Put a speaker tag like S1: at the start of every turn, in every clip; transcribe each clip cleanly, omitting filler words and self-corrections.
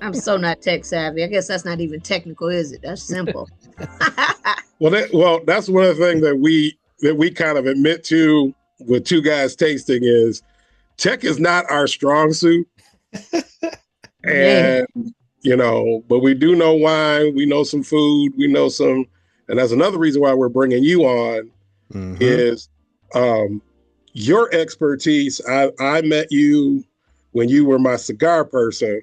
S1: I'm so not tech savvy. I guess that's not even technical, is it? That's simple.
S2: Well, that's one of the things that we kind of admit to with two guys tasting is tech is not our strong suit,
S1: Man.
S2: and but we do know wine, we know some food, we know some, and that's another reason why we're bringing you on
S3: Mm-hmm.
S2: is um, your expertise. I met you when you were my cigar person,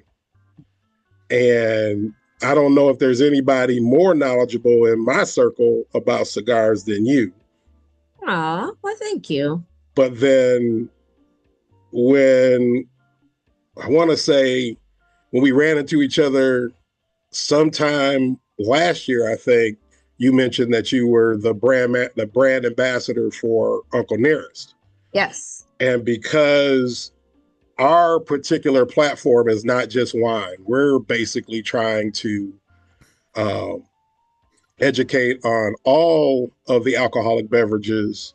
S2: and I don't know if there's anybody more knowledgeable in my circle about cigars than you.
S1: Aw, well, thank you.
S2: But then when I want to say when we ran into each other sometime last year, I think you mentioned that you were the brand ambassador for Uncle Nearest.
S1: Yes.
S2: And because our particular platform is not just wine, we're basically trying to um, educate on all of the alcoholic beverages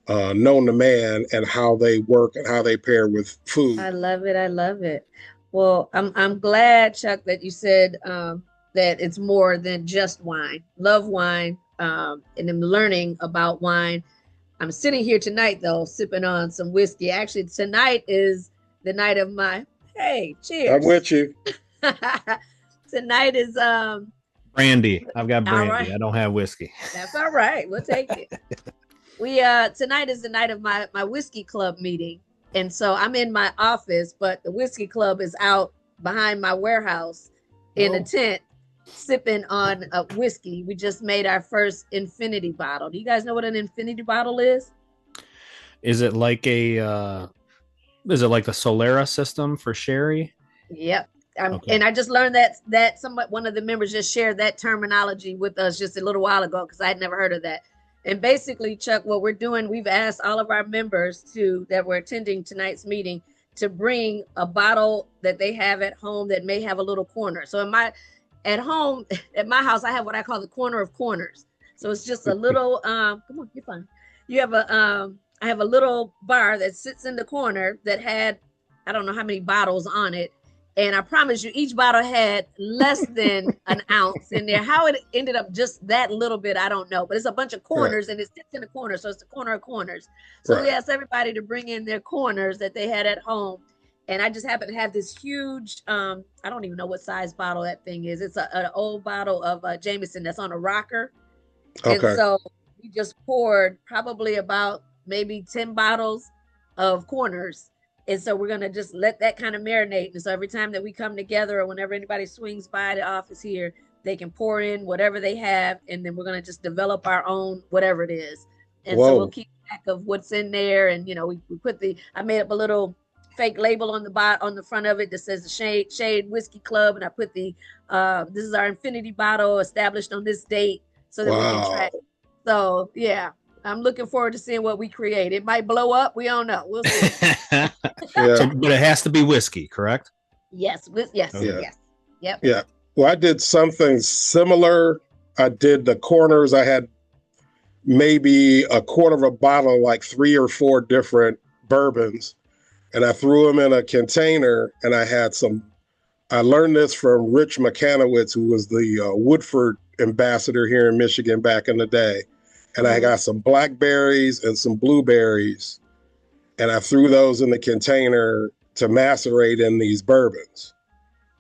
S2: known to man and how they work and how they pair with food.
S1: I love it. I love it. Well, I'm glad, Chuck, that you said that it's more than just wine. Love wine, and I'm learning about wine. I'm sitting here tonight, though, sipping on some whiskey. Actually, tonight is the night of my, hey,
S2: I'm
S1: cheers.
S2: with you.
S1: Tonight is
S3: Brandy. I've got
S1: all
S3: brandy.
S1: right.
S3: I don't have whiskey.
S1: That's all right. We'll take it. We tonight is the night of my whiskey club meeting. And so I'm in my office, but the whiskey club is out behind my warehouse in a
S2: Oh,
S1: tent sipping on a whiskey. We just made our first infinity bottle. Do you guys know what an infinity bottle is?
S3: Is it like is it like the Solera system for sherry?
S1: Yep.
S3: Okay.
S1: And I just learned that somewhat one of the members just shared that terminology with us just a little while ago because I had never heard of that. And basically, Chuck, what we're doing, we've asked all of our members to that were attending tonight's meeting to bring a bottle that they have at home that may have a little corner. So at home at my house, I have what I call the corner of corners. So it's just a little come on, you're fine. You have a I have a little bar that sits in the corner that had I don't know how many bottles on it. And I promise you, each bottle had less than an ounce in there. How it ended up just that little bit, I don't know. But it's a bunch of
S2: right,
S1: corners and it sits in a corner. So it's the corner of corners. So we
S2: right.
S1: asked everybody to bring in their corners that they had at home. And I just happen to have this huge, I don't even know what size bottle that thing is. It's an old bottle of Jameson that's on a rocker. And
S2: Okay.
S1: so we just poured probably about maybe 10 bottles of corners. And so we're going to just let that kind of marinate. And so every time that we come together or whenever anybody swings by the office here, they can pour in whatever they have. And then we're going to just develop our own, whatever it is. And so we'll
S2: Whoa.
S1: keep track of what's in there. And, we put I made up a little fake label on the front of it that says the Shade Whiskey Club. And I put this is our infinity bottle established on this date so that we can
S2: Wow.
S1: track. So yeah, I'm looking forward to seeing what we create. It might blow up. We don't know. We'll see.
S2: Yeah.
S3: So, but it has to be whiskey, correct?
S1: Yes, yes,
S3: Okay.
S2: Yeah.
S1: yes. Yep.
S2: Yeah. Well, I did something similar. I did the corners. I had maybe a quarter of a bottle, of like three or four different bourbons, and I threw them in a container. And I had some. I learned this from Rich McCanowitz, who was the Woodford ambassador here in Michigan back in the day. And I
S1: Mhm.
S2: got some blackberries and some blueberries, and I threw those in the container to macerate in these bourbons.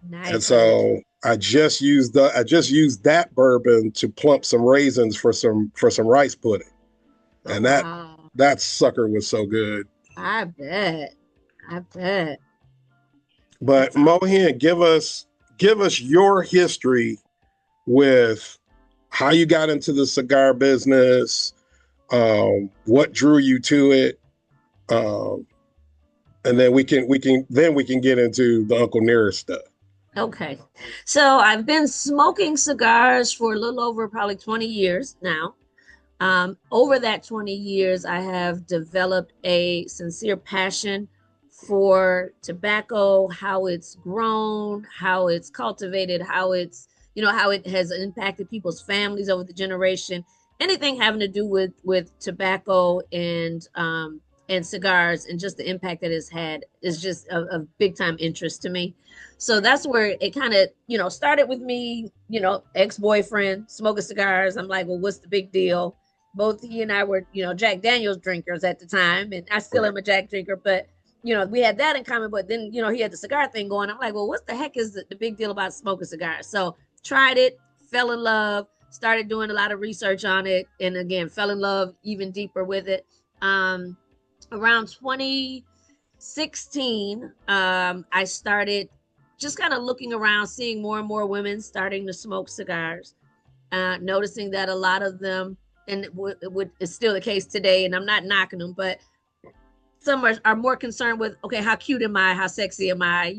S2: And
S1: Nice.
S2: so I just used that bourbon to plump some raisins for some rice pudding.
S1: Oh
S2: And that
S1: wow.
S2: that sucker was so good.
S1: I bet. I bet.
S2: But
S1: That's awesome.
S2: Moe Hen, give us your history with how you got into the cigar business, what drew you to it, um, and then we can get into the Uncle Nearest stuff.
S1: Okay. So I've been smoking cigars for a little over probably 20 years now. Over that 20 years, I have developed a sincere passion for tobacco, how it's grown, how it's cultivated, how it has impacted people's families over the generation. Anything having to do with tobacco and cigars and just the impact that it's had is just a big time interest to me. So that's where it kind of, started with me, ex-boyfriend smoking cigars. I'm like, well, what's the big deal? Both he and I were, Jack Daniels drinkers at the time, and I still am a Jack drinker, but we had that in common. But then, he had the cigar thing going. I'm like, well, what the heck is the big deal about smoking cigars? So tried it, fell in love, started doing a lot of research on it, and again, fell in love even deeper with it. Around 2016, I started just kind of looking around, seeing more and more women starting to smoke cigars, noticing that a lot of them, and it's still the case today, and I'm not knocking them, but some are more concerned with, okay, how cute am I? How sexy am I?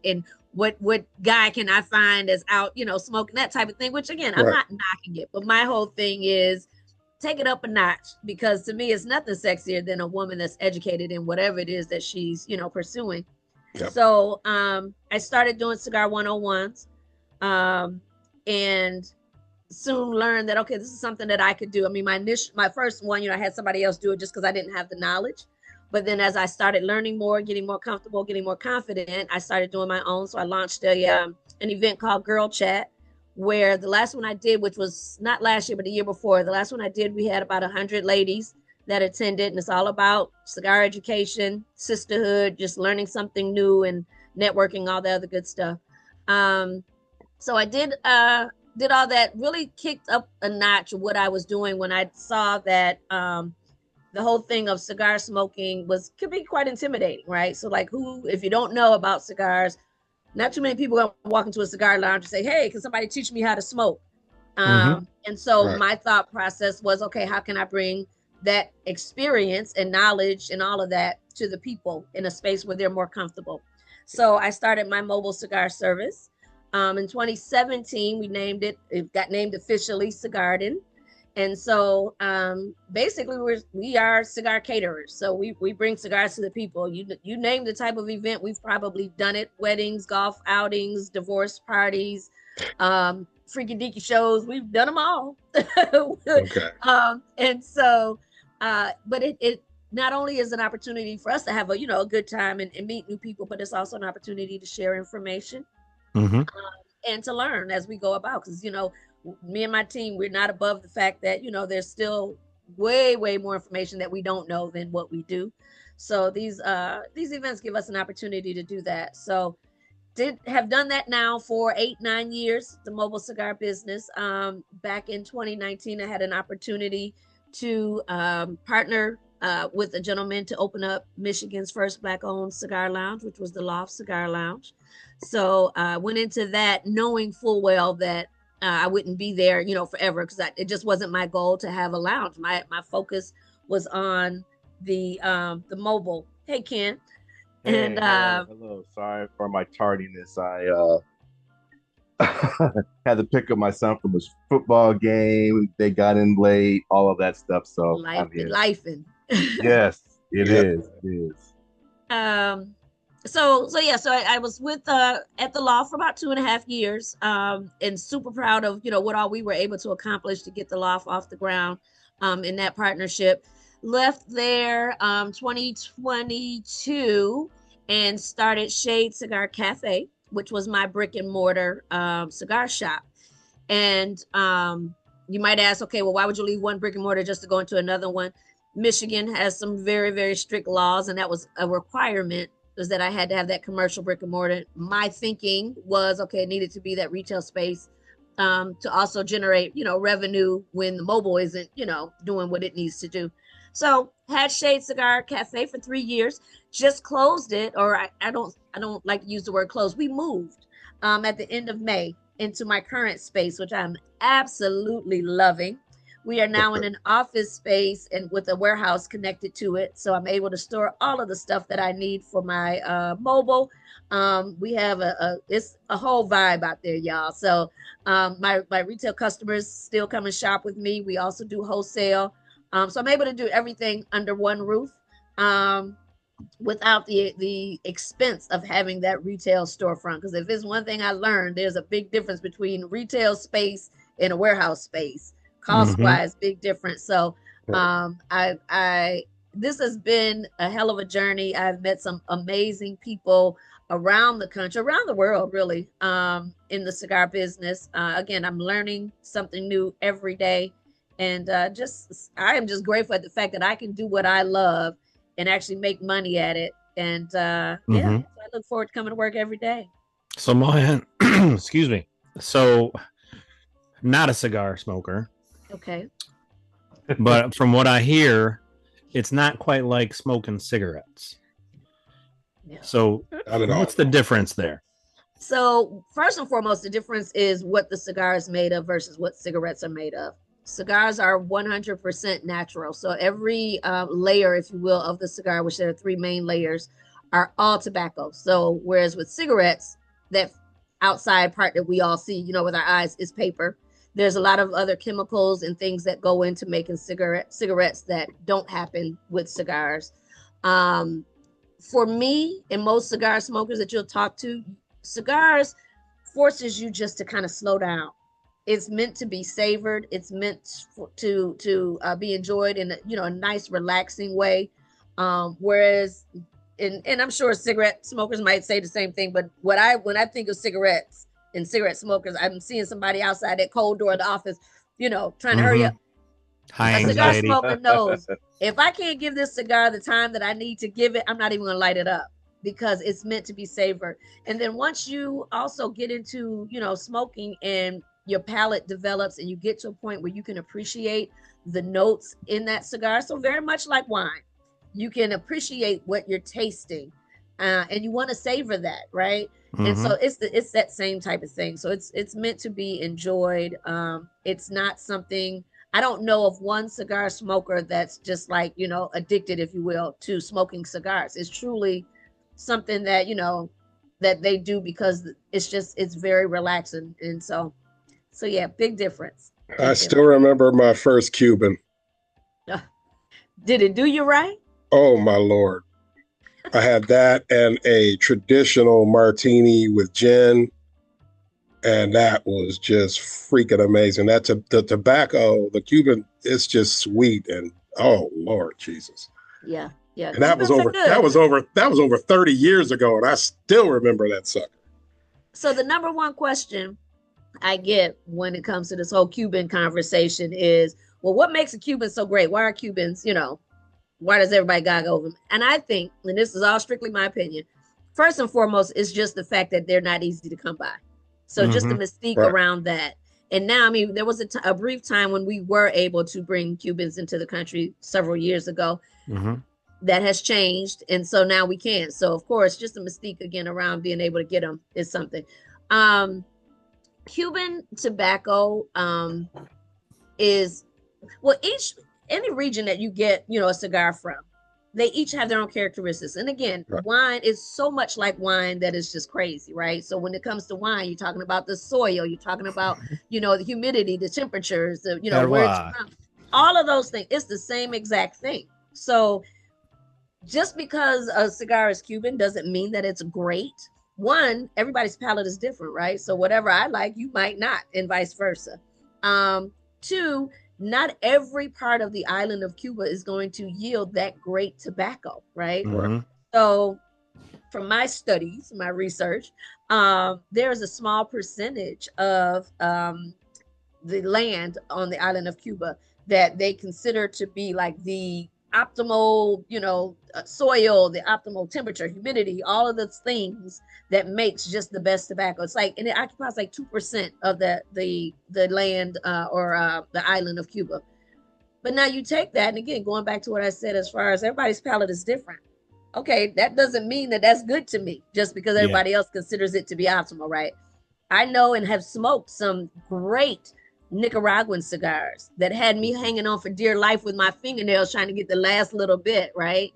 S1: And what guy can I find that's out, smoking, that type of thing, which again, I'm not knocking it, but my whole thing is take it up a notch, because to me, it's nothing sexier than a woman that's educated in whatever it is that she's, pursuing. Yep. So I started doing cigar 101s, and soon learned that, okay, this is something that I could do. I mean, my first one, I had somebody else do it just because I didn't have the knowledge. But then as I started learning more, getting more comfortable, getting more confident, I started doing my own. So I launched an event called Girl Chat, where the last one I did, which was not last year, but the year before, the last one I did, we had about 100 ladies that attended, and it's all about cigar education, sisterhood, just learning something new, and networking, all the other good stuff. So I did all that, really kicked up a notch of what I was doing when I saw that the whole thing of cigar smoking could be quite intimidating, right? So like, if you don't know about cigars, not too many people are walk into a cigar lounge and say, hey, can somebody teach me how to smoke? And so my thought process was, okay, how can I bring that experience and knowledge and all of that to the people in a space where they're more comfortable? So I started my mobile cigar service. In 2017, it got named officially Cigarden. And so basically we are cigar caterers. So we bring cigars to the people. You name the type of event, we've probably done it: weddings, golf outings, divorce parties, freaky deaky shows. We've done them all. Okay. And so, but it not only is an opportunity for us to have a good time and meet new people, but it's also an opportunity to share information and to learn as we go about. Because me and my team, we're not above the fact that there's still way more information that we don't know than what we do. So these events give us an opportunity to do that. So have done that now for 8-9 years, the mobile cigar business. Back in 2019, I had an opportunity to partner with a gentleman to open up Michigan's first Black-owned cigar lounge, which was the Loft Cigar Lounge. So I went into that knowing full well that I wouldn't be there, forever, because it just wasn't my goal to have a lounge. My focus was on the mobile. Hey, Ken.
S4: Hey,
S1: and
S4: hello. Sorry for my tardiness. I had to pick up my son from his football game. They got in late, all of that stuff. So I'm here.
S1: Lifing.
S4: Yes, it is. It is.
S1: So I was with at the law for about 2.5 years, and super proud of what all we were able to accomplish to get the loft off the ground in that partnership. Left there 2022 and started Shade Cigar Cafe, which was my brick and mortar cigar shop. And you might ask, okay, well, why would you leave one brick and mortar just to go into another one? Michigan has some very, very strict laws, and that was a requirement, was that I had to have that commercial brick and mortar. My thinking was, okay, it needed to be that retail space to also generate, revenue when the mobile isn't, doing what it needs to do. So had Shade Cigar Cafe for 3 years, just closed it, or I don't like to use the word close. We moved at the end of May into my current space, which I'm absolutely loving. We are now in an office space and with a warehouse connected to it. So I'm able to store all of the stuff that I need for my mobile. We have it's a whole vibe out there, y'all. So my retail customers still come and shop with me. We also do wholesale. So I'm able to do everything under one roof without the expense of having that retail storefront. Because if it's one thing I learned, there's a big difference between retail space and a warehouse space. Cost wise, big difference. So I this has been a hell of a journey. I've met some amazing people around the country, around the world, really, in the cigar business. Again, I'm learning something new every day. And I am just grateful at the fact that I can do what I love and actually make money at it. And yeah, so I look forward to coming to work every day.
S3: So Moe Hen, excuse me. So not a cigar smoker.
S1: Okay.
S3: But from what I hear, it's not quite like smoking cigarettes.
S1: Yeah.
S3: So what's the difference there?
S1: So first and foremost, the difference is what the cigar is made of versus what cigarettes are made of. Cigars are 100% natural. So every layer, if you will, of the cigar, which there are 3 main layers, are all tobacco. So whereas with cigarettes, that outside part that we all see, with our eyes is paper. There's a lot of other chemicals and things that go into making cigarettes that don't happen with cigars. For me and most cigar smokers that you'll talk to, cigars forces you just to kind of slow down. It's meant to be savored. It's meant to be enjoyed in a nice, relaxing way. Whereas, and I'm sure cigarette smokers might say the same thing. But when I think of cigarettes and cigarette smokers, I'm seeing somebody outside that cold door of the office, trying to hurry up.
S3: High
S1: A cigar
S3: anxiety.
S1: smoker knows if I can't give this cigar the time that I need to give it, I'm not even going to light it up because it's meant to be savored. And then once you also get into, smoking and your palate develops and you get to a point where you can appreciate the notes in that cigar. So very much like wine, you can appreciate what you're tasting and you want to savor that, right? And so it's that same type of thing. So it's meant to be enjoyed. It's not something, I don't know of one cigar smoker that's just like, addicted, if you will, to smoking cigars. It's truly something that, that they do because it's very relaxing. And so yeah, big difference.
S2: I still remember my first Cuban.
S1: Did it do you right?
S2: Oh, my Lord. I had that and a traditional martini with gin. And that was just freaking amazing. The tobacco, the Cuban, it's just sweet. And oh, Lord Jesus.
S1: Yeah. Yeah.
S2: And that was over 30 years ago. And I still remember that sucker.
S1: So the number one question I get when it comes to this whole Cuban conversation is, well, what makes a Cuban so great? Why are Cubans, why does everybody gog over them? And I think, and this is all strictly my opinion, first and foremost, it's just the fact that they're not easy to come by. So just the mystique around that. And now, there was a brief time when we were able to bring Cubans into the country several years ago. That has changed. And so now we can. So, of course, just the mystique again around being able to get them is something. Cuban tobacco is, well, any region that you get, a cigar from, they each have their own characteristics. And again, wine is so much like wine that is just crazy, right? So when it comes to wine, you're talking about the soil, you're talking about, the humidity, the temperatures, where it's from, all of those things. It's the same exact thing. So just because a cigar is Cuban doesn't mean that it's great. One, everybody's palate is different, right? So whatever I like, you might not, and vice versa. Two, not every part of the island of Cuba is going to yield that great tobacco, right? So from my studies, my research, there is a small percentage of the land on the island of Cuba that they consider to be like the optimal, soil, the optimal temperature, humidity, all of those things that makes just the best tobacco. It's like, and it occupies like 2% of the land or the island of Cuba. But now you take that, and again, going back to what I said, as far as everybody's palate is different. Okay, that doesn't mean that that's good to me just because everybody else considers it to be optimal, right? I know and have smoked some great Nicaraguan cigars that had me hanging on for dear life with my fingernails trying to get the last little bit, right?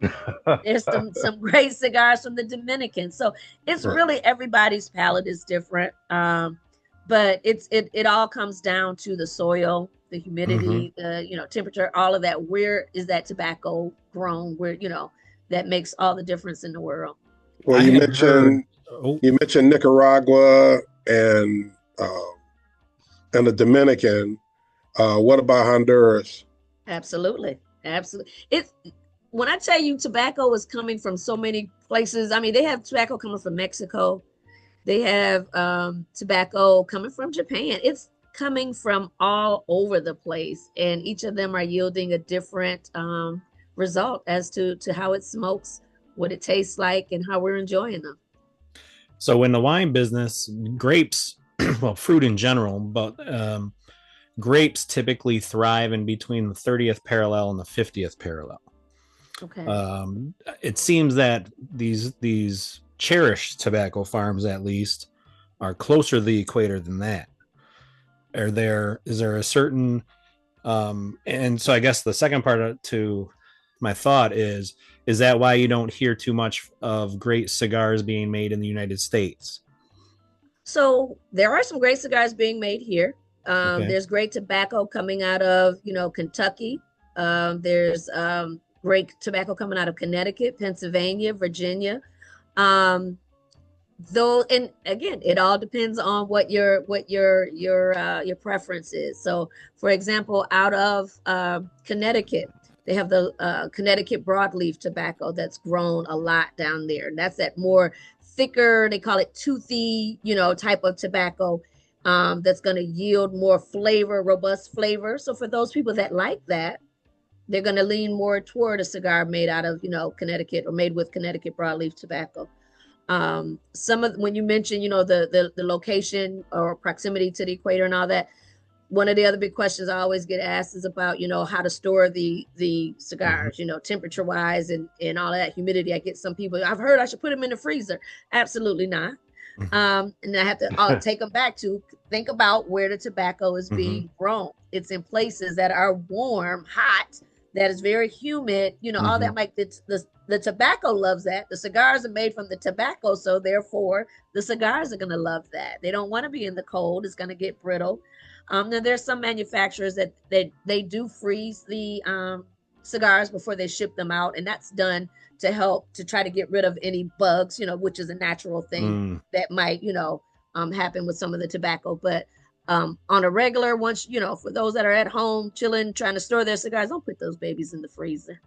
S1: There's some great cigars from the Dominican. So it's really everybody's palate is different. But it all comes down to the soil, the humidity, the temperature, all of that. Where is that tobacco grown? Where that makes all the difference in the world.
S2: Well, you mentioned Nicaragua and the Dominican. What about Honduras?
S1: Absolutely. when I tell you tobacco is coming from so many places, I mean, they have tobacco coming from Mexico. They have tobacco coming from Japan. It's coming from all over the place, and each of them are yielding a different result as to how it smokes, what it tastes like, and how we're enjoying them.
S3: So in the wine business, grapes, well, fruit in general, but grapes typically thrive in between the 30th parallel and the 50th parallel.
S1: Okay.
S3: It seems that these cherished tobacco farms, at least, are closer to the equator than that. Is there a certain and so I guess the second part to my thought is that why you don't hear too much of great cigars being made in the United States?
S1: So there are some great cigars being made here.
S3: Okay.
S1: There's great tobacco coming out of, Kentucky. There's great tobacco coming out of Connecticut, Pennsylvania, Virginia. Though, and again, it all depends on what your preference is. So, for example, out of Connecticut, they have the Connecticut broadleaf tobacco that's grown a lot down there. And that's that more thicker, they call it toothy, type of tobacco that's going to yield more flavor, robust flavor. So for those people that like that, they're going to lean more toward a cigar made out of, Connecticut or made with Connecticut broadleaf tobacco. Some of when you mention, the location or proximity to the equator and all that, one of the other big questions I always get asked is about, how to store the cigars, temperature wise and all that humidity. I get some people, I've heard I should put them in the freezer. Absolutely not. And I have to take them back to think about where the tobacco is being grown. It's in places that are warm, hot, that is very humid, all that might the tobacco loves that. The cigars are made from the tobacco, so therefore the cigars are going to love that. They don't want to be in the cold. It's going to get brittle. Then there's some manufacturers that they do freeze the cigars before they ship them out, and that's done to help to try to get rid of any bugs, which is a natural thing that might, happen with some of the tobacco. But on a regular, once, for those that are at home chilling, trying to store their cigars, don't put those babies in the freezer.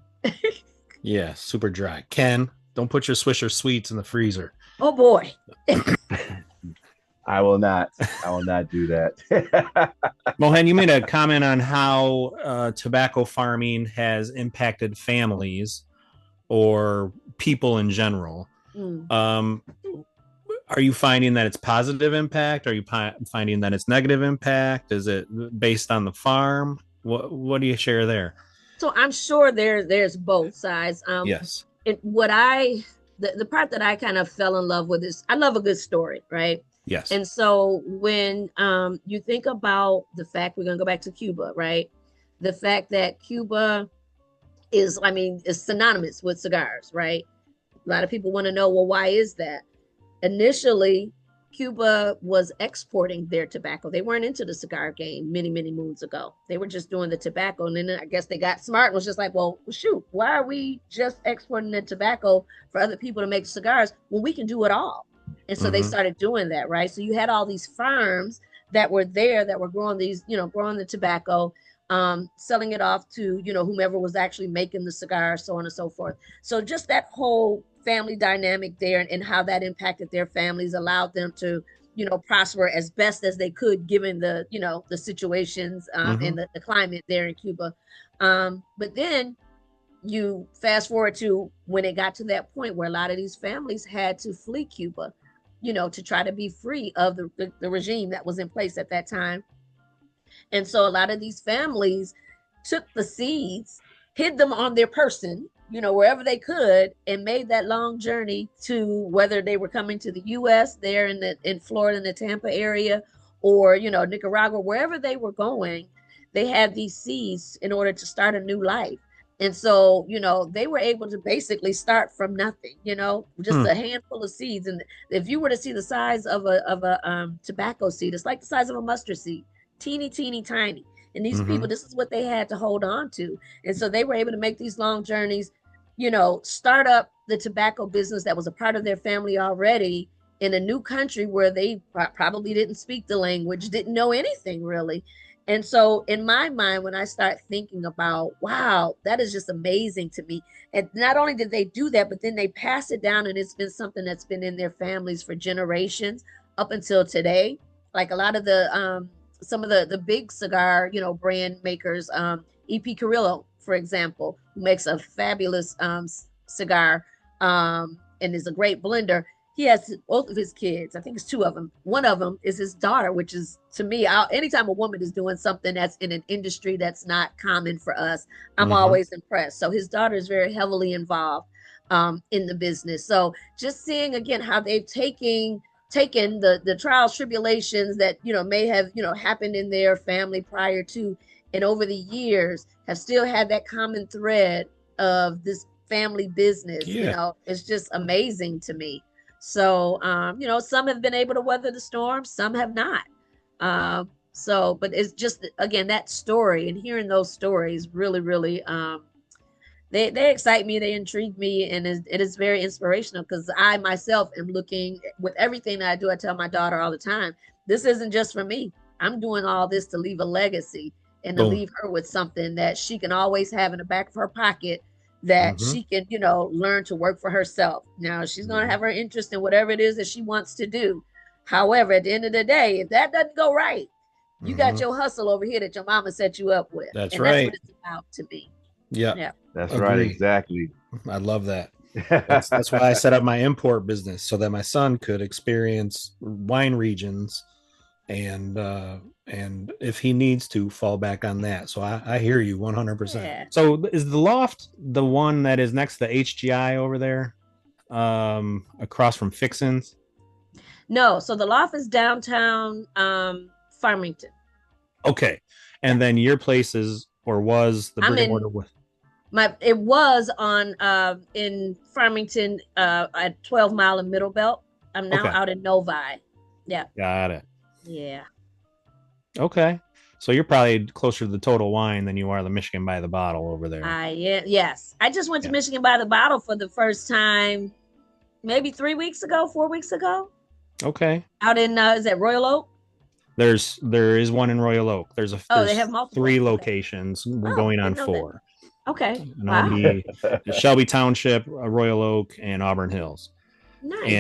S3: Yeah, super dry. Ken, don't put your Swisher Sweets in the freezer.
S1: Oh boy.
S4: I will not do that.
S3: Moe Hen, you made a comment on how tobacco farming has impacted families or people in general. Are you finding that it's positive impact? Are you finding that it's negative impact? Is it based on the farm? What do you share there?
S1: So I'm sure there's both sides.
S3: Yes.
S1: The part that I kind of fell in love with is I love a good story, right?
S3: Yes.
S1: And so when you think about the fact, we're going to go back to Cuba, right? The fact that Cuba is synonymous with cigars, right? A lot of people want to know, well, why is that? Initially, Cuba was exporting their tobacco. They weren't into the cigar game many, many moons ago. They were just doing the tobacco. And then I guess they got smart and was just like, well, shoot, why are we just exporting the tobacco for other people to make cigars when we can do it all? And so they started doing that, right? So you had all these farms that were there that were growing growing the tobacco, selling it off to, whomever was actually making the cigar, so on and so forth. So just that whole family dynamic there and how that impacted their families allowed them to, prosper as best as they could given the, the situations and the climate there in Cuba. But then you fast forward to when it got to that point where a lot of these families had to flee Cuba, to try to be free of the regime that was in place at that time. And so a lot of these families took the seeds, hid them on their person, wherever they could, and made that long journey to whether they were coming to the U.S. there in Florida, in the Tampa area, or, Nicaragua, wherever they were going, they had these seeds in order to start a new life. And so, they were able to basically start from nothing, just a handful of seeds. And if you were to see the size of a tobacco seed, it's like the size of a mustard seed, teeny, teeny, tiny. And these people, this is what they had to hold on to. And so they were able to make these long journeys, start up the tobacco business that was a part of their family already in a new country where they probably didn't speak the language, didn't know anything really. And so in my mind, when I start thinking about, wow, that is just amazing to me. And not only did they do that, but then they pass it down and it's been something that's been in their families for generations up until today. Like a lot of the some of the big cigar, brand makers, EP Carrillo, for example, who makes a fabulous cigar and is a great blender. He has both of his kids. I think it's two of them. One of them is his daughter, which is to me, anytime a woman is doing something that's in an industry that's not common for us, I'm
S3: Mhm.
S1: always impressed. So his daughter is very heavily involved in the business. So just seeing again how they've taken the trials, tribulations that may have happened in their family prior to, and over the years have still had that common thread of this family business.
S3: Yeah.
S1: It's just amazing to me. So, some have been able to weather the storm, some have not. But it's just, again, that story and hearing those stories really, really, they excite me, they intrigue me, and it is very inspirational because I myself am looking with everything that I do. I tell my daughter all the time, this isn't just for me. I'm doing all this to leave a legacy and to
S3: Boom.
S1: leave her with something that she can always have in the back of her pocket that
S3: Mhm.
S1: she can, learn to work for herself. Now she's going to
S3: Mhm.
S1: have her interest in whatever it is that she wants to do. However, at the end of the day, if that doesn't go right, you got
S3: Mhm.
S1: your hustle over here that your mama set you up with.
S3: That's
S1: And that's
S3: right.
S1: what it's about to me.
S3: Yeah.
S1: Yeah.
S4: That's right,
S3: Agree.
S4: exactly.
S3: I love that. That's why I set up my import business so that my son could experience wine regions and if he needs to fall back on that. So I hear you 100%.
S1: Yeah.
S3: So is the loft the one that is next to HGI over there? Across from Fixins?
S1: No, so the loft is downtown Farmington.
S3: Okay.
S1: Yeah.
S3: And then your place is or was the
S1: I'm
S3: brick and
S1: in
S3: mortar with
S1: it was on in Farmington at 12 Mile and Middle Belt. I'm now
S3: Okay.
S1: out in Novi. Yeah.
S3: Got it.
S1: Yeah.
S3: Okay. So you're probably closer to the Total Wine than you are the Michigan by the Bottle over there.
S1: Yes. I just went to
S3: Yeah.
S1: Michigan by the Bottle for the first time maybe 3 weeks ago, 4 weeks ago.
S3: Okay.
S1: Out in is that Royal Oak?
S3: There is one in Royal Oak.
S1: Oh, they have
S3: There's
S1: multiple.
S3: 3
S1: Okay.
S3: locations. We're
S1: Oh,
S3: going on
S1: didn't know that.
S3: 4.
S1: Okay.
S3: And I'll
S1: Wow.
S3: be at Shelby Township, Royal Oak, and Auburn Hills.
S1: Nice.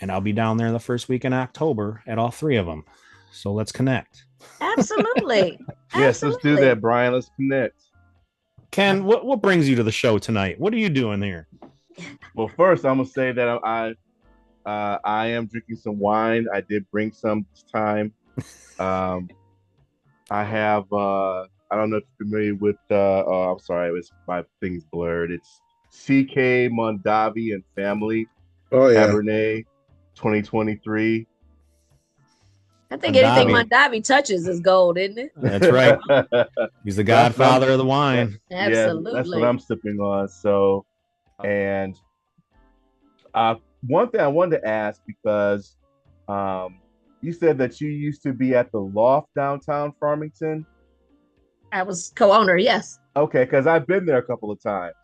S3: And I'll be down there the first week in October at all 3 of them. So let's connect.
S1: Absolutely.
S4: Yes, let's do
S1: Absolutely.
S4: that, Brian. Let's connect.
S3: Ken, what brings you to the show tonight? What are you doing here?
S4: Well, first, I'm gonna say that I am drinking some wine. I did bring some this time. Um, I have I don't know if you're familiar with I'm sorry, my thing's blurred. It's CK Mondavi and Family
S2: Oh yeah.
S4: Cabernet 2023.
S1: I think anything
S3: Mondavi.
S1: Mondavi touches is gold, isn't it?
S3: That's right. He's the godfather of the
S4: that,
S3: wine.
S4: yeah, that's what
S1: Absolutely.
S4: I'm sipping on. So, and one thing I wanted to ask because um, you said that you used to be at the Loft downtown Farmington.
S1: I was co-owner, yes.
S4: Okay, because I've been there a couple of times.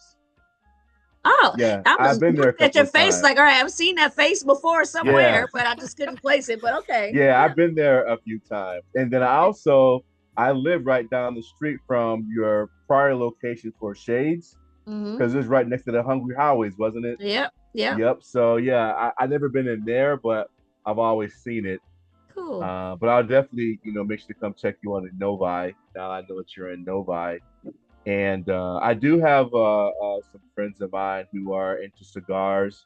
S1: Oh,
S4: Yeah,
S1: I
S4: I've
S1: was
S4: been there a
S1: looking at
S4: couple
S1: your
S4: of
S1: face
S4: times.
S1: like, all right, I've seen that face before somewhere,
S4: Yeah.
S1: but I just couldn't place it. But okay.
S4: Yeah, I've been there a few times. And then I live right down the street from your prior location for Shades
S1: Mm-hmm.
S4: because it was right next to the Hungry Highways, wasn't it?
S1: Yep. Yep.
S4: Yep. So yeah, I never been in there, but I've always seen it.
S1: Cool.
S4: But I'll definitely, make sure to come check you on in Novi. Now I know that you're in Novi. And I do have some friends of mine who are into cigars.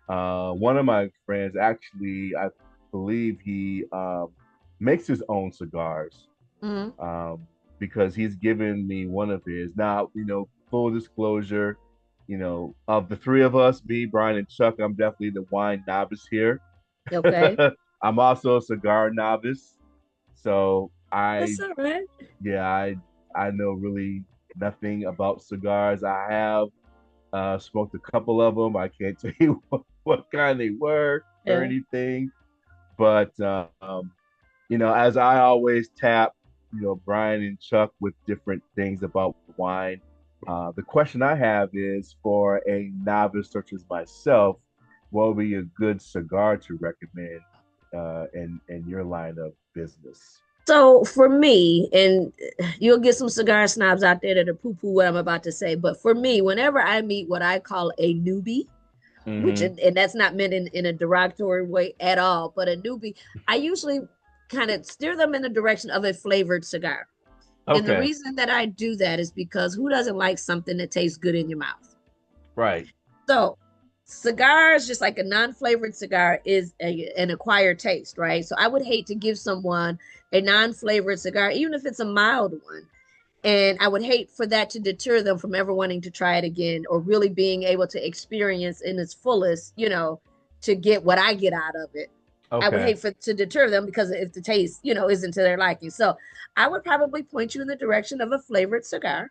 S4: One of my friends actually, I believe he makes his own cigars
S1: Mm-hmm.
S4: because he's given me one of his. Now, full disclosure, of the 3 of us, me, Brian, and Chuck, I'm definitely the wine novice here.
S1: Okay.
S4: I'm also a cigar novice. So
S1: That's all right.
S4: yeah, I know really nothing about cigars. I have smoked a couple of them. I can't tell you what kind they were or
S1: Yeah.
S4: anything. But, as I always tap, Brian and Chuck with different things about wine. The question I have is for a novice such as myself, what would be a good cigar to recommend in your line of business?
S1: So for me, and you'll get some cigar snobs out there that are poo-poo what I'm about to say, but for me, whenever I meet what I call a newbie, which
S4: Mm-hmm.
S1: and that's not meant in a derogatory way at all, but a newbie, I usually kind of steer them in the direction of a flavored cigar. And the
S4: Okay.
S1: reason that I do that is because who doesn't like something that tastes good in your mouth?
S4: Right.
S1: So, cigars, just like a non-flavored cigar, is an acquired taste, right? So, I would hate to give someone a non-flavored cigar, even if it's a mild one. And I would hate for that to deter them from ever wanting to try it again or really being able to experience in its fullest, to get what I get out of it. I would
S4: Okay.
S1: hate for to deter them because if the taste, isn't to their liking. So I would probably point you in the direction of a flavored cigar.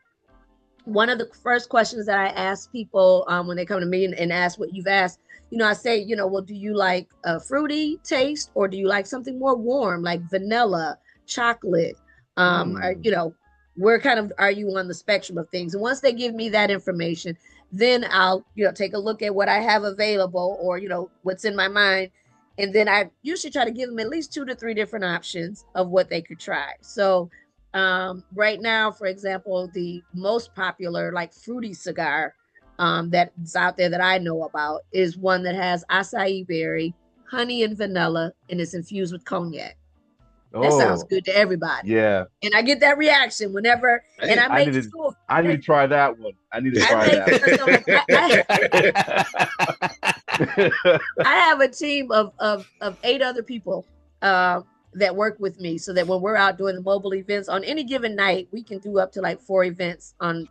S1: One of the first questions that I ask people when they come to me and ask what you've asked, I say, well, do you like a fruity taste or do you like something more warm, like vanilla, chocolate? Or,
S4: Mm.
S1: where kind of are you on the spectrum of things? And once they give me that information, then I'll, take a look at what I have available or, what's in my mind. And then I usually try to give them at least 2 to 3 different options of what they could try. So right now, for example, the most popular like fruity cigar that's out there that I know about is one that has acai berry, honey, and vanilla, and it's infused with cognac. That sounds
S4: Oh,
S1: good to everybody.
S4: yeah.
S1: And I get that reaction whenever, and
S2: Hey.
S1: I
S4: I
S1: make
S4: need to.
S1: sure,
S4: I need to try that one. I need to
S1: I
S4: try
S1: make
S4: that
S1: sure, so like
S4: one.
S1: I have a team of 8 other people that work with me, so that when we're out doing the mobile events on any given night, we can do up to like 4 events on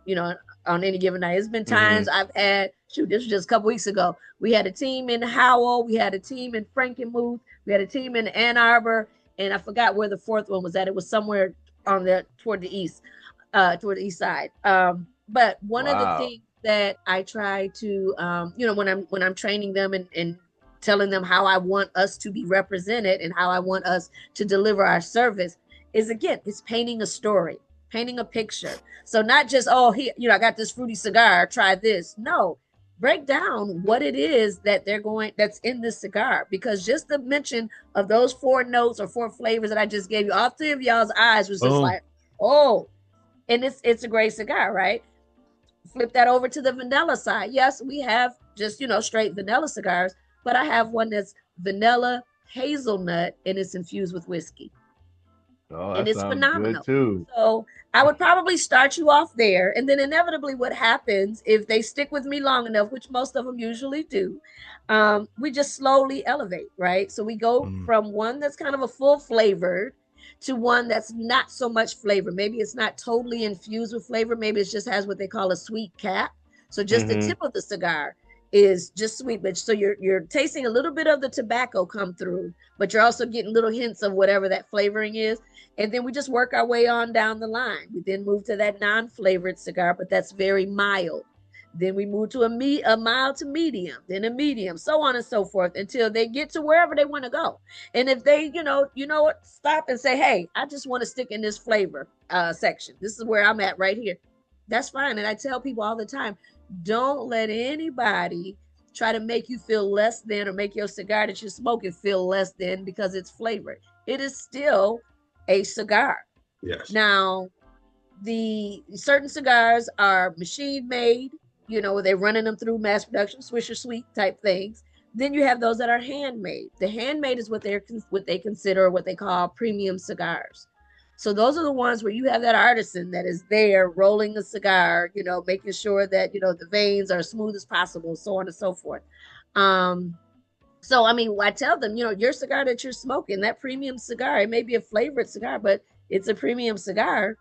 S1: any given night. It's been
S4: Hmm.
S1: times I've had this was just a couple weeks ago. We had a team in Howell, we had a team in Frankenmuth, we had a team in Ann Arbor, and I forgot where the fourth one was at. It was somewhere on the toward the east side. But one of the
S4: Wow.
S1: things that I try to, when I'm training them and telling them how I want us to be represented and how I want us to deliver our service is again, it's painting a story, painting a picture. So not just, oh, here, I got this fruity cigar, try this. No, break down what it is that that's in this cigar, because just the mention of those 4 notes or 4 flavors that I just gave you, all 3 of y'all's eyes was just
S3: Boom.
S1: like, oh, and it's a great cigar, right? Flip that over to the vanilla side. Yes, we have just straight vanilla cigars, but I have one that's vanilla hazelnut and it's infused with whiskey,
S4: Oh,
S1: and
S4: that
S1: it's
S4: sounds good
S1: phenomenal.
S4: too.
S1: So I would probably start you off there, and then inevitably, what happens if they stick with me long enough, which most of them usually do, we just slowly elevate, right? So we go
S3: Mm.
S1: from one that's kind of a full flavored to one that's not so much flavor. Maybe it's not totally infused with flavor. Maybe it just has what they call a sweet cap. So just the
S4: Hmm.
S1: tip of the cigar is just sweet, but so you're tasting a little bit of the tobacco come through, but you're also getting little hints of whatever that flavoring is. And then we just work our way on down the line. We then move to that non-flavored cigar, but that's very mild. Then we move to a mild to medium, then a medium, so on and so forth until they get to wherever they want to go. And if they, what, stop and say, hey, I just want to stick in this flavor section. This is where I'm at right here. That's fine. And I tell people all the time, don't let anybody try to make you feel less than or make your cigar that you're smoking feel less than because it's flavored. It is still a cigar.
S2: Yes.
S1: Now, the certain cigars are machine made, they're running them through mass production, Swisher Sweet type things. Then you have those that are handmade. The handmade is what they consider what they call premium cigars. So those are the ones where you have that artisan that is there rolling a cigar, making sure that the veins are as smooth as possible, so on and so forth. Um, so I mean, I tell them, your cigar that you're smoking, that premium cigar, it may be a flavored cigar, but it's a premium cigar.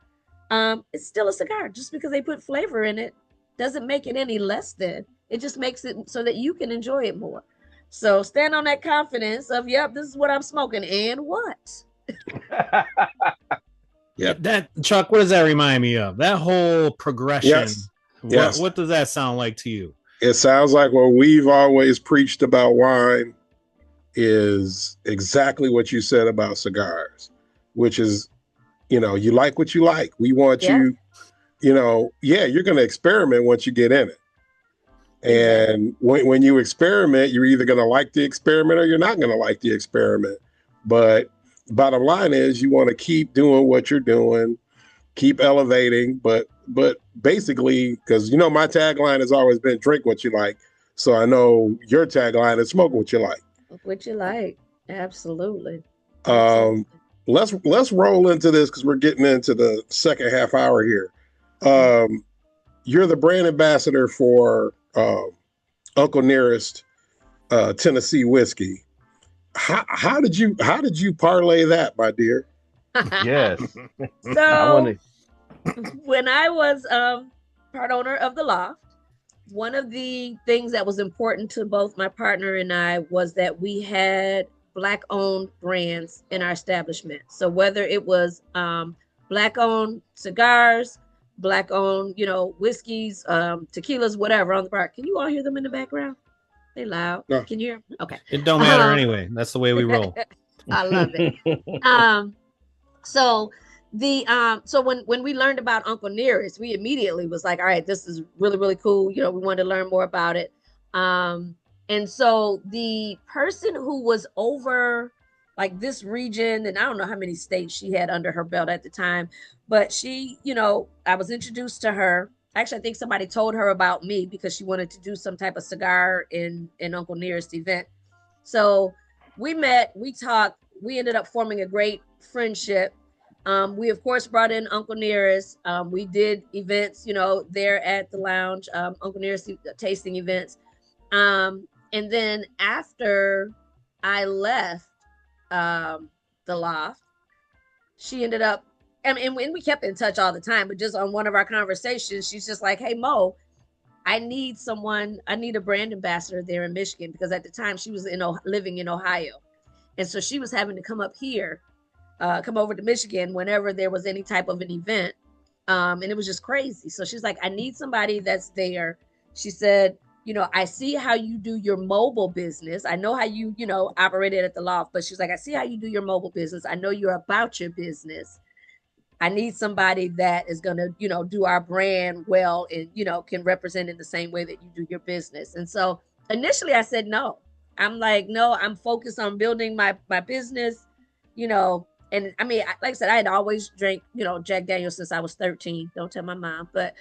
S1: It's still a cigar. Just because they put flavor in it doesn't make it any less than. It just makes it so that you can enjoy it more. So stand on that confidence of, yep, this is what I'm smoking, and what?
S2: Yep.
S3: That Chuck, what does that remind me of? That whole progression.
S2: Yes.
S3: What
S2: Yes.
S3: what does that sound like to you?
S2: It sounds like what we've always preached about wine is exactly what you said about cigars, which is, you like what you like. We want
S1: Yeah,
S2: you, yeah, you're going to experiment once you get in it.
S1: exactly.
S2: And when you experiment, you're either going to like the experiment or you're not going to like the experiment. But bottom line is you want to keep doing what you're doing, keep elevating, but basically, because you know my tagline has always been drink what you like. So I know your tagline is smoke what you like.
S1: What you like. Absolutely.
S2: Um, let's roll into this because we're getting into the second half hour here. You're the brand ambassador for Uncle Nearest Tennessee whiskey. How did you parlay that, my dear?
S4: Yes.
S1: So when I was part owner of the loft, one of the things that was important to both my partner and I was that we had Black owned brands in our establishment. So whether it was Black owned cigars, Black owned, whiskeys, tequilas, whatever on the bar. Can you all hear them in the background? They loud.
S2: No.
S1: Can you hear them? Okay.
S3: It don't matter anyway. That's the way we roll.
S1: I love it. So when we learned about Uncle Nearest, we immediately was like, all right, this is really, really cool. We wanted to learn more about it. And so the person who was over like this region, and I don't know how many states she had under her belt at the time, but she, I was introduced to her. Actually, I think somebody told her about me because she wanted to do some type of cigar in Uncle Nearest event. So we met, we talked, we ended up forming a great friendship. We of course brought in Uncle Nearest. We did events, there at the lounge, Uncle Nearest tasting events. And then after I left the loft, she ended up, and we kept in touch all the time, but just on one of our conversations, she's just like, hey, Mo, I need a brand ambassador there in Michigan, because at the time she was living in Ohio. And so she was having to come up here, come over to Michigan whenever there was any type of an event. And it was just crazy. So she's like, I need somebody that's there. She said, I see how you do your mobile business. I know how you, operated at the loft, but she's like, I see how you do your mobile business. I know you're about your business. I need somebody that is going to, do our brand well and, can represent in the same way that you do your business. And so initially I said, no. I'm like, no, I'm focused on building my business, and I mean, like I said, I had always drank, Jack Daniels since I was 13. Don't tell my mom, but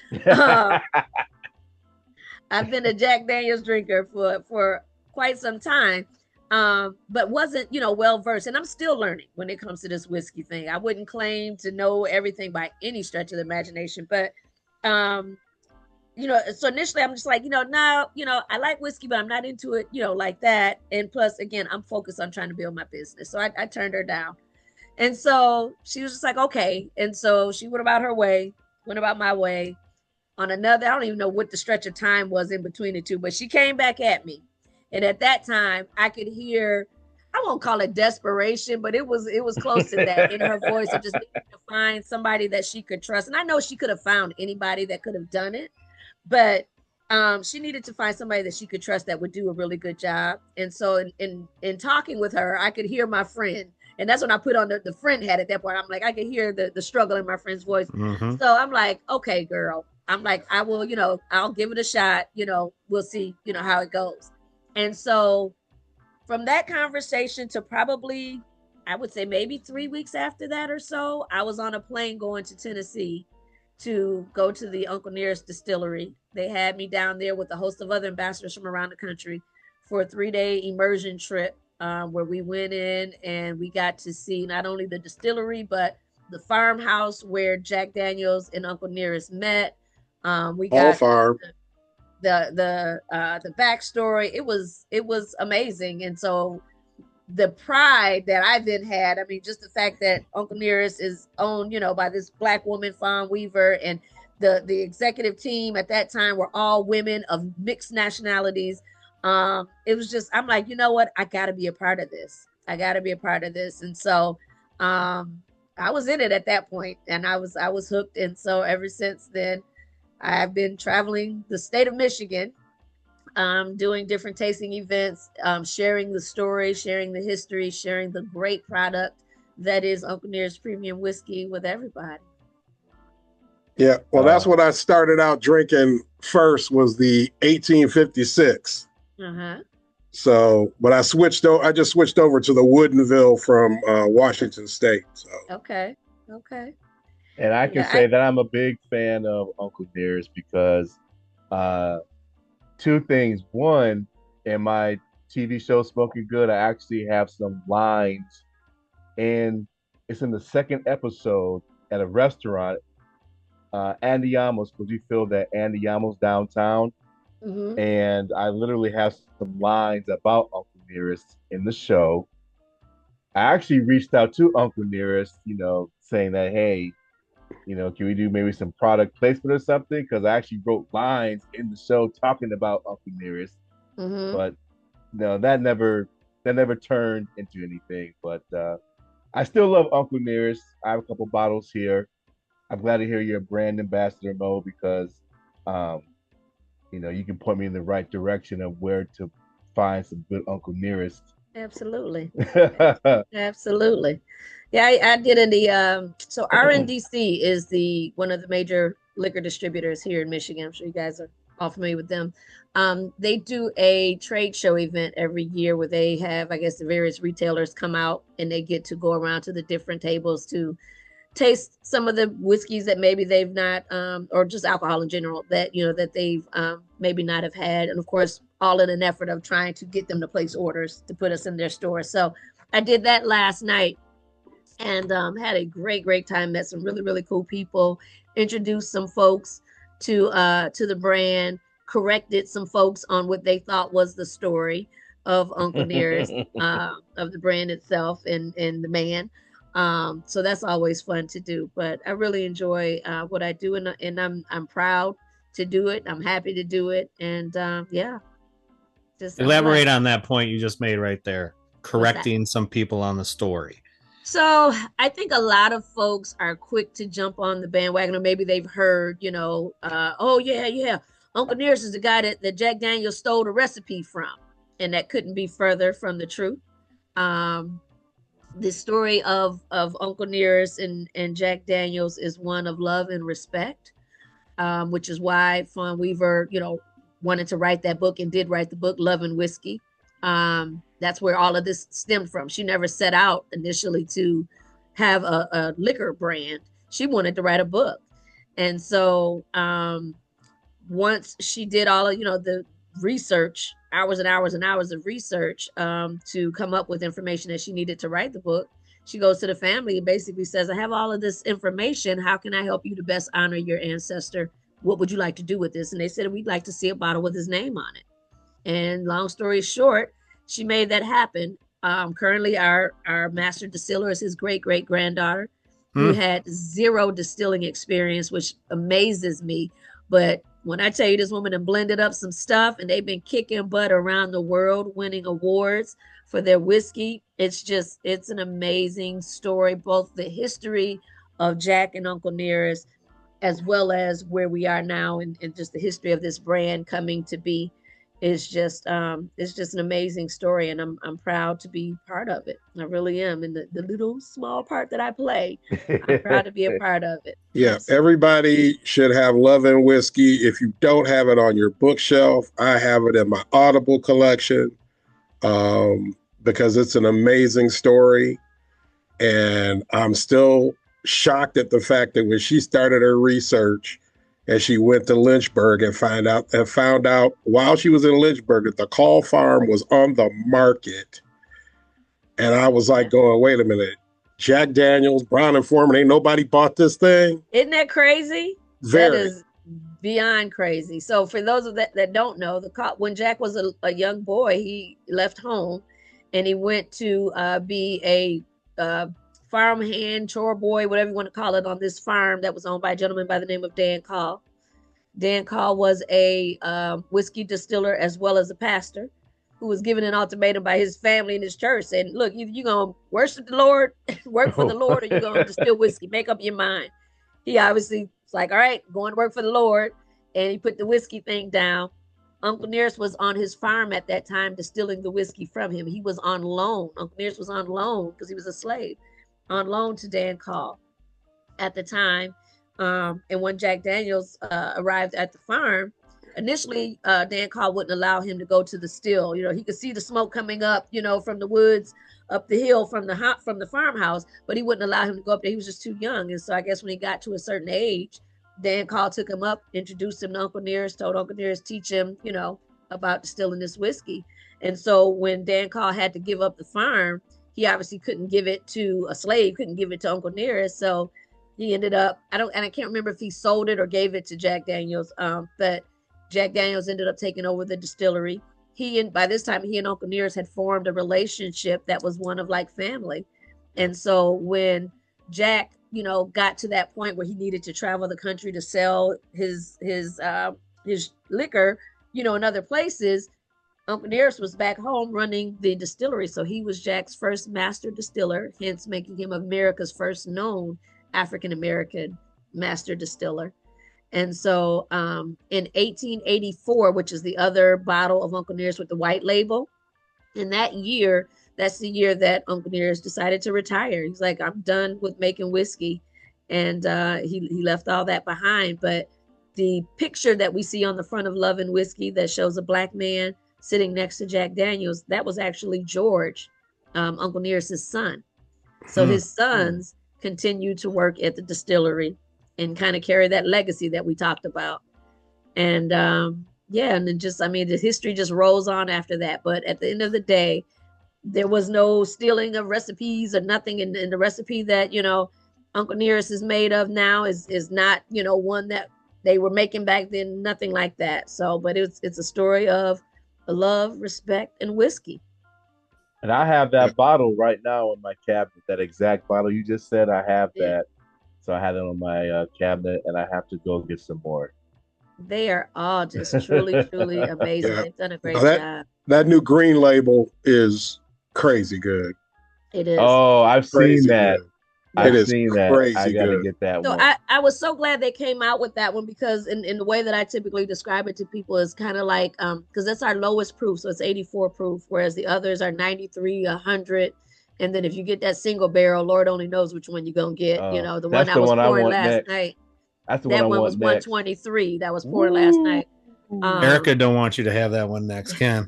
S1: I've been a Jack Daniels drinker for quite some time, but wasn't, well-versed. And I'm still learning when it comes to this whiskey thing. I wouldn't claim to know everything by any stretch of the imagination, but, so initially I'm just like, no, I like whiskey, but I'm not into it, like that. And plus, again, I'm focused on trying to build my business. So I turned her down. And so she was just like, okay. And so she went about my way on another, I don't even know what the stretch of time was in between the two, but she came back at me. And at that time I could hear, I won't call it desperation, but it was close to that in her voice of just needing to find somebody that she could trust. And I know she could have found anybody that could have done it, but she needed to find somebody that she could trust that would do a really good job. And so in talking with her, I could hear my friend. And that's when I put on the friend hat at that point. I'm like, I could hear the struggle in my friend's voice. Mm-hmm. So I'm like, okay, girl. I'm like, I will, I'll give it a shot. We'll see, how it goes. And so from that conversation to probably, I would say maybe 3 weeks after that or so, I was on a plane going to Tennessee to go to the Uncle Nearest distillery. They had me down there with a host of other ambassadors from around the country for a 3-day immersion trip, where we went in and we got to see not only the distillery, but the farmhouse where Jack Daniels and Uncle Nearest met. We got the backstory. It was amazing. And so the pride that I then had, I mean, just the fact that Uncle Nearest is owned, by this Black woman, Fawn Weaver, and the executive team at that time were all women of mixed nationalities. It was just, I'm like, you know what? I got to be a part of this. And so, I was in it at that point, and I was hooked. And so ever since then, I've been traveling the state of Michigan, doing different tasting events, sharing the story, sharing the history, sharing the great product that is Uncle Nearest Premium Whiskey with everybody.
S2: Yeah, well, that's what I started out drinking first, was the 1856. So, but I just switched over to the Woodinville from Washington State. So,
S1: Okay. Okay.
S4: And I can
S1: Yeah.
S4: say that I'm a big fan of Uncle Nearest because uh, two things. One, in my TV show Smoking Good, I actually have some lines, and it's in the second episode at a restaurant, Andy Yamos, because we filmed at Andy Yamos downtown,
S1: Mm-hmm.
S4: and I literally have some lines about Uncle Nearest in the show. I actually reached out to Uncle Nearest, saying that, hey, can we do maybe some product placement or something? Because I actually wrote lines in the show talking about Uncle Nearest,
S1: Mm-hmm.
S4: but no, that never turned into anything. But I still love Uncle Nearest. I have a couple bottles here. I'm glad to hear you're a brand ambassador, Mo, because um, you can point me in the right direction of where to find some good Uncle Nearest.
S1: Absolutely. Absolutely. Yeah, I did in the so RNDC is the one of the major liquor distributors here in Michigan. I'm sure you guys are all familiar with them. They do a trade show event every year where they have, I guess, the various retailers come out and they get to go around to the different tables to taste some of the whiskeys that maybe they've not or just alcohol in general that that they've maybe not have had, and of course all in an effort of trying to get them to place orders to put us in their store. So I did that last night and had a great time, met some really cool people, introduced some folks to the brand, corrected some folks on what they thought was the story of Uncle Nearest, of the brand itself and the man. So that's always fun to do. But I really enjoy what I do, and I'm proud to do it. I'm happy to do it, and yeah, just I'm
S3: Elaborate
S1: blessed.
S3: on that point you just made right there.
S1: What's that?
S3: Correcting some people on the story.
S1: So I think a lot of folks are quick to jump on the bandwagon, or maybe they've heard, oh yeah, Uncle Nearest is the guy that Jack Daniels stole the recipe from, and that couldn't be further from the truth. Um, the story of Uncle Nearest and Jack Daniels is one of love and respect, which is why Fawn Weaver, wanted to write that book and did write the book Love and Whiskey. That's where all of this stemmed from. She never set out initially to have a liquor brand. She wanted to write a book, and so once she did all of the research, hours and hours and hours of research to come up with information that she needed to write the book, she goes to the family and basically says, I have all of this information. How can I help you to best honor your ancestor? What would you like to do with this? And they said, we'd like to see a bottle with his name on it. And long story short, she made that happen. Currently, our master distiller is his great granddaughter, who had zero distilling experience, which amazes me. But when I tell you this woman had blended up some stuff, and they've been kicking butt around the world, winning awards for their whiskey, it's an amazing story. Both the history of Jack and Uncle Nearest, as well as where we are now, and just the history of this brand coming to be, is just it's just an amazing story, and I'm proud to be part of it. I really am. And the little small part that I play, I'm proud to be a part of it.
S2: yeah,
S1: Absolutely.
S2: everybody should have Love and Whiskey. If you don't have it on your bookshelf, I have it in my Audible collection because it's an amazing story. And I'm still shocked at the fact that when she started her research and she went to Lynchburg and found out while she was in Lynchburg that the Call Farm was on the market. And I was like going, wait a minute, Jack Daniels, Brown and Foreman, ain't nobody bought this thing?
S1: Isn't that crazy? That
S2: Very.
S1: is beyond crazy. So for those of that don't know, when Jack was a young boy, he left home and he went to be a farm hand, chore boy, whatever you want to call it, on this farm that was owned by a gentleman by the name of Dan Call. Dan Call was a whiskey distiller as well as a pastor who was given an ultimatum by his family and his church saying, look, either you're going to worship the Lord, work for the Lord, or you're going to distill whiskey. Make up your mind. He obviously was like, all right, going to work for the Lord. And he put the whiskey thing down. Uncle Nearest was on his farm at that time distilling the whiskey from him. He was on loan. Uncle Nearest was on loan because he was a slave, on loan to Dan Call at the time. And when Jack Daniels arrived at the farm, initially Dan Carl wouldn't allow him to go to the still. You know, he could see the smoke coming up, you know, from the woods up the hill from the farmhouse, but he wouldn't allow him to go up there. He was just too young. And so I guess when he got to a certain age, Dan Carl took him up, introduced him to Uncle Nearest, told Uncle Nearest teach him, you know, about distilling this whiskey. And so when Dan Carl had to give up the farm, he obviously couldn't give it to a slave, couldn't give it to Uncle Nearest. So he ended up, I can't remember if he sold it or gave it to Jack Daniels, but Jack Daniels ended up taking over the distillery. By this time, he and Uncle Nearest had formed a relationship that was one of like family. And so when Jack, you know, got to that point where he needed to travel the country to sell his liquor, you know, in other places, Uncle Nearest was back home running the distillery. So he was Jack's first master distiller, hence making him America's first known African-American master distiller. And so in 1884, which is the other bottle of Uncle Nearest with the white label, in that year, that's the year that Uncle Nearest decided to retire. He's like, I'm done with making whiskey. And he left all that behind. But the picture that we see on the front of Love and Whiskey that shows a Black man sitting next to Jack Daniels, that was actually George, Uncle Nearest's son. So his sons continued to work at the distillery and kind of carry that legacy that we talked about. And and then the history just rolls on after that. But at the end of the day, there was no stealing of recipes or nothing. And the recipe that, you know, Uncle Nearest is made of now is not, you know, one that they were making back then, nothing like that. So, but it's a story of love, respect, and whiskey.
S4: And I have that bottle right now in my cabinet, that exact bottle you just said. I have that. So I had it on my cabinet, and I have to go get some more.
S1: They are all just truly, truly amazing. They've done a great job.
S2: That new green label is crazy good.
S1: It is.
S4: Oh, I've seen that.
S2: Good.
S4: I've seen that. I gotta get that one.
S1: So I was so glad they came out with that one, because in the way that I typically describe it to people is kind of like, because that's our lowest proof. So it's 84 proof, whereas the others are 93, 100. And then if you get that single barrel, Lord only knows which one you're going to get. You know, the one I was pouring last night.
S4: That's the one I want
S1: was 123. That was poured last night.
S3: Erica don't want you to have that one next, Ken.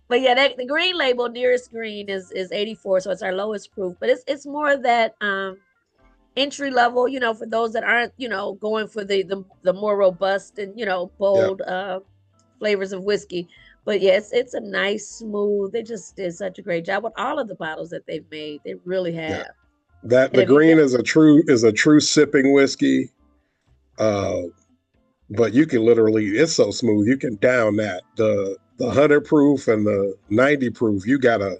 S1: But yeah, the green label, Nearest Green, is 84, so it's our lowest proof. But it's more that entry level, you know, for those that aren't, you know, going for the more robust and, you know, bold flavors of whiskey. But yes, it's a nice, smooth. They just did such a great job with all of the bottles that they've made. They really have.
S2: Yeah. The green is a true sipping whiskey. But you can literally, it's so smooth, you can down that. The 100 proof and the 90 proof, you gotta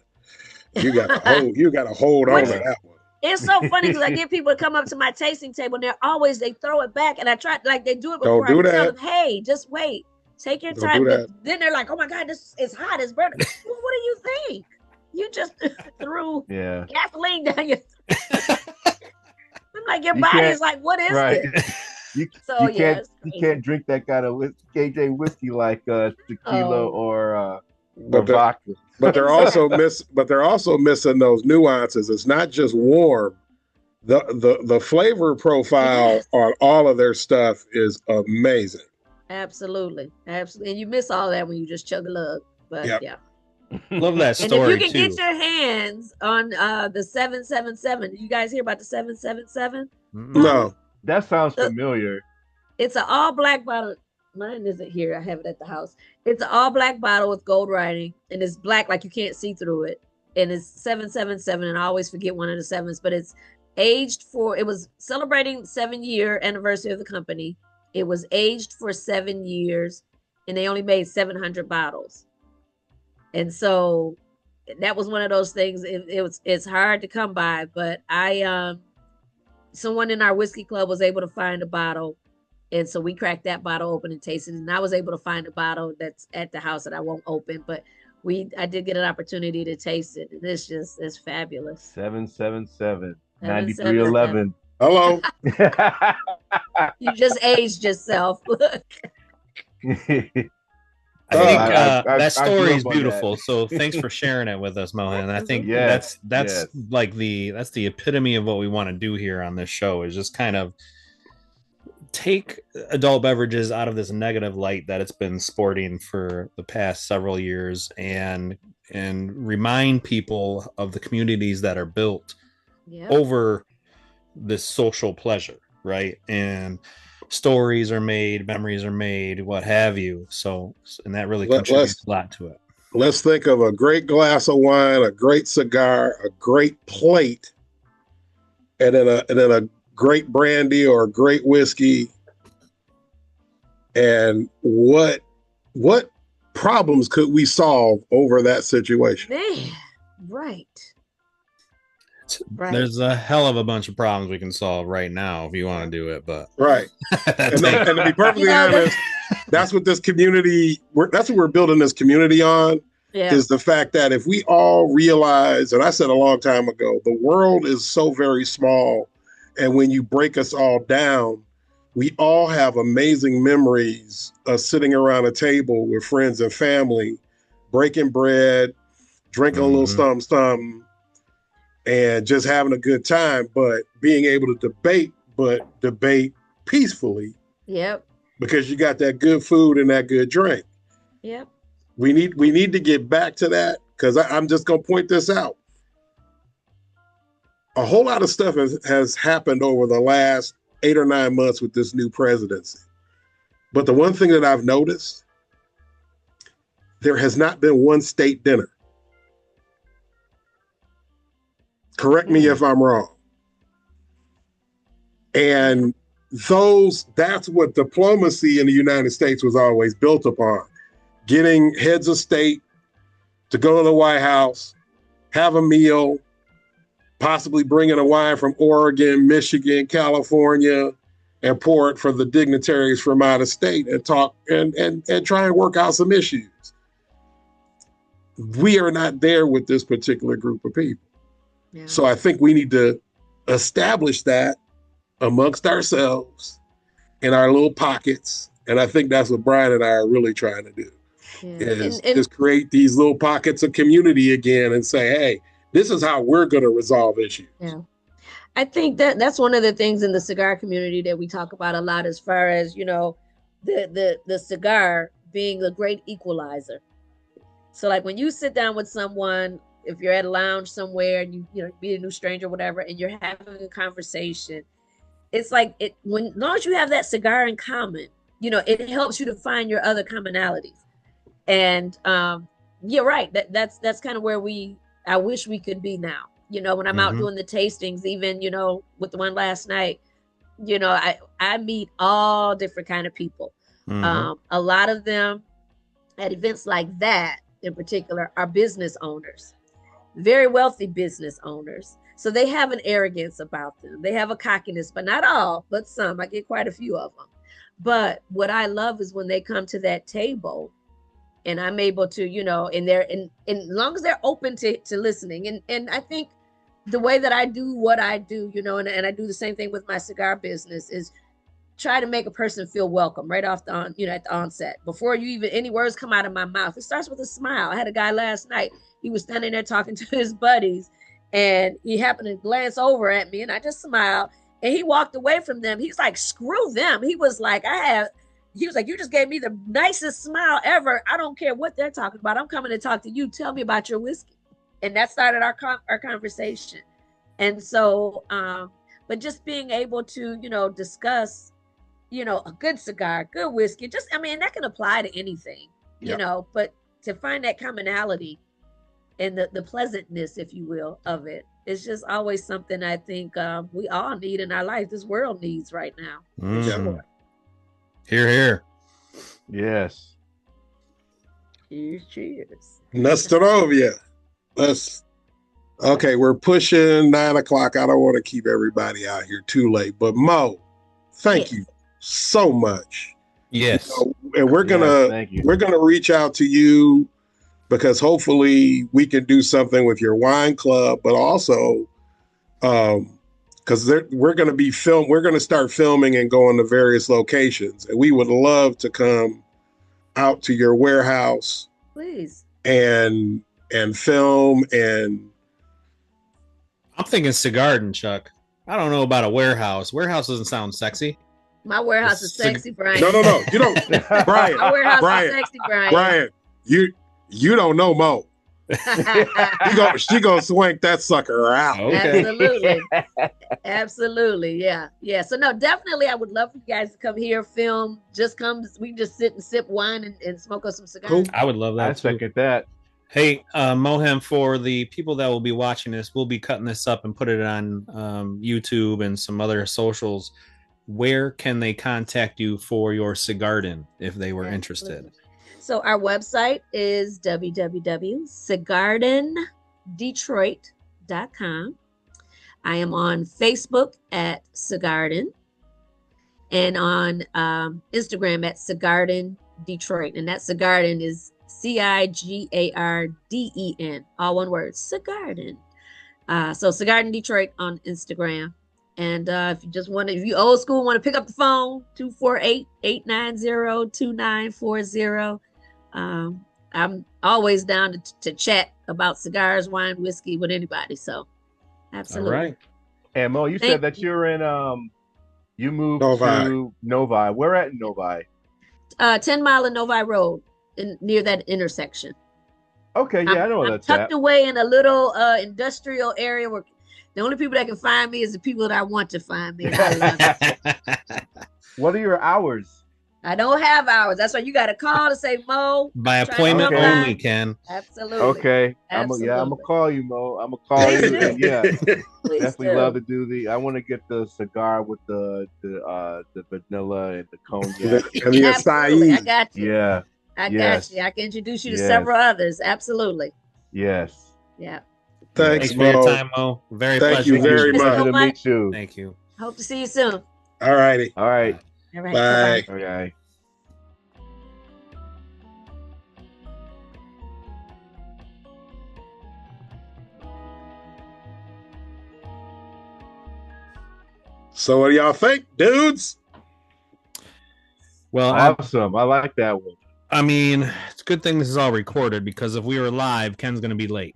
S2: hold on to that one.
S1: It's so funny because I get people to come up to my tasting table and they throw it back, and I try, like, they do it before I tell them, hey, just wait, take your time. But then they're like, oh my God, this is hot, it's burning. Well, what do you think? You just threw gasoline down your I'm like, your body is like, what is this?
S4: You can't drink that kind of KJ whiskey like tequila or vodka.
S2: But they're also missing those nuances. It's not just warm. The flavor profile on all of their stuff is amazing.
S1: Absolutely. And you miss all that when you just chug a lug. But yeah.
S3: Love that story.
S1: And if you can get your hands on the 777, did you guys hear about the 777?
S2: No.
S4: That sounds familiar.
S1: It's an all black bottle. Mine isn't here. I have it at the house. It's an all black bottle with gold writing, and it's black, like you can't see through it. And it's 777, and I always forget one of the sevens, but it's aged it was celebrating 7-year anniversary of the company. It was aged for 7 years, and they only made 700 bottles. And so that was one of those things. It's hard to come by, but someone in our whiskey club was able to find a bottle. And so we cracked that bottle open and tasted it. And I was able to find a bottle that's at the house that I won't open, but I did get an opportunity to taste it. And it's fabulous.
S4: 777, 9311.
S2: Hello.
S1: You just aged yourself. Look.
S3: I think that story is beautiful. So thanks for sharing it with us, Moe Hen. I think that's like that's the epitome of what we want to do here on this show, is just kind of take adult beverages out of this negative light that it's been sporting for the past several years, and remind people of the communities that are built over this social pleasure, right? And stories are made, memories are made, what have you. So, and that really contributes a lot to it.
S2: Let's think of a great glass of wine, a great cigar, a great plate, and then a great brandy or a great whiskey. And what problems could we solve over that situation?
S1: Man, right.
S3: There's a hell of a bunch of problems we can solve right now if you want to do it, but
S2: right. and to be perfectly honest, that's what this community, that's what we're building this community on, is the fact that if we all realize, and I said a long time ago, the world is so very small, and when you break us all down, we all have amazing memories of sitting around a table with friends and family, breaking bread, drinking a little something, and just having a good time, but being able to debate peacefully.
S1: Yep.
S2: Because you got that good food and that good drink.
S1: Yep.
S2: We need to get back to that, because I'm just going to point this out. A whole lot of stuff has happened over the last 8 or 9 months with this new presidency. But the one thing that I've noticed, there has not been one state dinner. Correct me if I'm wrong. And that's what diplomacy in the United States was always built upon. Getting heads of state to go to the White House, have a meal, possibly bring in a wine from Oregon, Michigan, California, and pour it for the dignitaries from out of state and talk and try and work out some issues. We are not there with this particular group of people. Yeah. So I think we need to establish that amongst ourselves in our little pockets. And I think that's what Brian and I are really trying to do, is just create these little pockets of community again and say, hey, this is how we're going to resolve issues.
S1: Yeah. I think that's one of the things in the cigar community that we talk about a lot, as far as, the cigar being a great equalizer. So like when you sit down with someone, if you're at a lounge somewhere and you meet a new stranger or whatever, and you're having a conversation, it's like as long as you have that cigar in common, it helps you to find your other commonalities. And you're right. That's kind of where I wish we could be now. When I'm out doing the tastings, even, with the one last night, I meet all different kind of people. A lot of them at events like that in particular are business owners, very wealthy business owners. So they have an arrogance about them. They have a cockiness, but not all, but some. I get quite a few of them. But what I love is when they come to that table and I'm able to, and as long as they're open to listening. And I think the way that I do what I do, and I do the same thing with my cigar business, is try to make a person feel welcome right off at the onset. Before any words come out of my mouth, it starts with a smile. I had a guy last night, he was standing there talking to his buddies, and he happened to glance over at me, and I just smiled, and he walked away from them. He's like, screw them. He was like, you just gave me the nicest smile ever. I don't care what they're talking about. I'm coming to talk to you. Tell me about your whiskey. And that started our conversation. And so, but just being able to, discuss, a good cigar, good whiskey, that can apply to anything, but to find that commonality and the pleasantness, if you will, of it, is just always something I think we all need in our life. This world needs right now.
S3: Sure. Hear, hear.
S4: Yes.
S1: Cheers.
S2: Nastarovia. Okay, we're pushing 9 o'clock. I don't want to keep everybody out here too late, but Mo, thank you so much.
S3: Yes.
S2: And we're gonna reach out to you, because hopefully we can do something with your wine club, but also because we're going to start filming and going to various locations, and we would love to come out to your warehouse,
S1: please,
S2: and film. And
S3: I'm thinking Cigarden, Chuck. I don't know about a warehouse. Warehouse doesn't sound sexy.
S1: My warehouse is sexy, Brian.
S2: No. You don't, Brian.
S1: My warehouse
S2: Brian,
S1: is sexy, Brian.
S2: Brian, you don't know Mo. She gonna swing that sucker out.
S1: Okay. Absolutely. Yeah. So no, definitely, I would love for you guys to come here, film. Just come. We can just sit and sip wine and smoke us some cigars.
S2: Cool.
S3: I would love that.
S4: I second that.
S3: Hey, Moe Hen, for the people that will be watching this, we'll be cutting this up and put it on YouTube and some other socials. Where can they contact you for your Cigarden if they were interested?
S1: So our website is www.cigardendetroit.com. I am on Facebook at Cigarden and on Instagram at Cigarden Detroit. And that Cigarden is Cigarden, all one word, Cigarden. So Cigarden Detroit on Instagram. And if you old school, want to pick up the phone, 248-890-2940. I'm always down to chat about cigars, wine, whiskey with anybody. So absolutely.
S3: All right.
S4: And Mo, you said that you're in you moved to Novi. Where at in Novi?
S1: 10 Mile and Novi Road, near that intersection.
S4: Okay, yeah, I know
S1: I'm
S4: that's
S1: tucked away in a little industrial area where the only people that can find me is the people that I want to find me. I love it.
S4: What are your hours?
S1: I don't have hours. That's why you got to call to say, Mo.
S3: By appointment only, Ken.
S1: Absolutely.
S4: Okay.
S1: Absolutely.
S4: I'm gonna call you, Mo. I'm gonna call you. And yeah,
S1: Please
S4: definitely
S1: do.
S4: love to do I want to get the cigar with the vanilla and the cognac
S2: And the
S1: Absolutely.
S2: acai.
S1: I got you.
S4: Yeah.
S1: I
S4: Yes.
S1: got you. I can introduce you to
S4: Yes.
S1: several others. Absolutely.
S4: Yes.
S1: Yeah.
S2: Thanks,
S3: for your
S2: Mo.
S3: time, Mo. Very
S2: Thank
S3: pleasure.
S2: you very much.
S4: Pleasure to meet you.
S3: Thank you.
S1: Hope to see you soon.
S2: All righty.
S4: All right.
S1: All right.
S2: Bye.
S1: Bye-bye.
S4: Okay.
S2: So what do y'all think, dudes?
S3: Well,
S4: Awesome. I like that one.
S3: I mean, it's a good thing this is all recorded because if we were live, Ken's going to be late.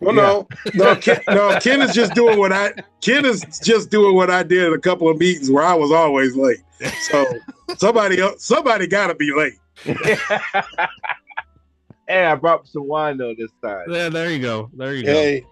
S2: Well, no, Ken is just doing what I did at a couple of meetings where I was always late. So somebody got to be late.
S4: Hey, I brought some wine though this time.
S3: Yeah, there you go.
S2: Hey,